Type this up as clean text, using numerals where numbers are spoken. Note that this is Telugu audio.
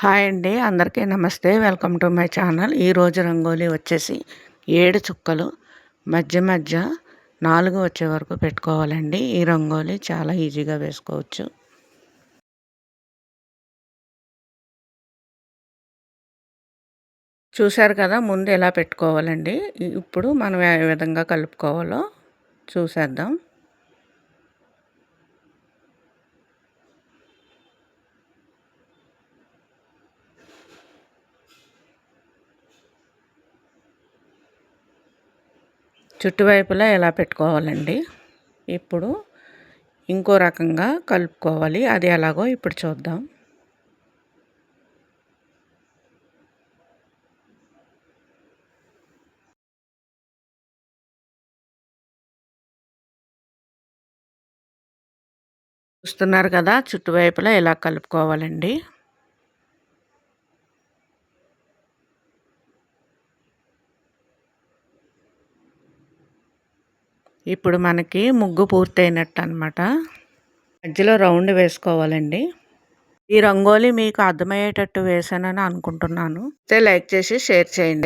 హాయ్ అండి, అందరికీ నమస్తే. Welcome to my channel. ఈరోజు రంగోలీ వచ్చేసి 7 చుక్కలు మధ్య మధ్య 4 వచ్చే వరకు పెట్టుకోవాలండి. ఈ రంగోలీ చాలా ఈజీగా వేసుకోవచ్చు. చూశారు కదా, ముందు ఎలా పెట్టుకోవాలండి. ఇప్పుడు మనం ఏ విధంగా కలుపుకోవాలో చూసేద్దాం. చుట్టువైపులా ఎలా పెట్టుకోవాలండి. ఇప్పుడు ఇంకో రకంగా కలుపుకోవాలి. అది ఎలాగో ఇప్పుడు చూద్దాం. చూస్తున్నారు కదా, చుట్టువైపులా ఎలా కలుపుకోవాలండి. ఇప్పుడు మనకి ముగ్గు పూర్తయినట్టు అనమాట. మధ్యలో రౌండ్ వేసుకోవాలండి. ఈ రంగోలీ మీకు అర్థమయ్యేటట్టు వేసానని అనుకుంటున్నాను. లైక్ చేసి షేర్ చేయండి.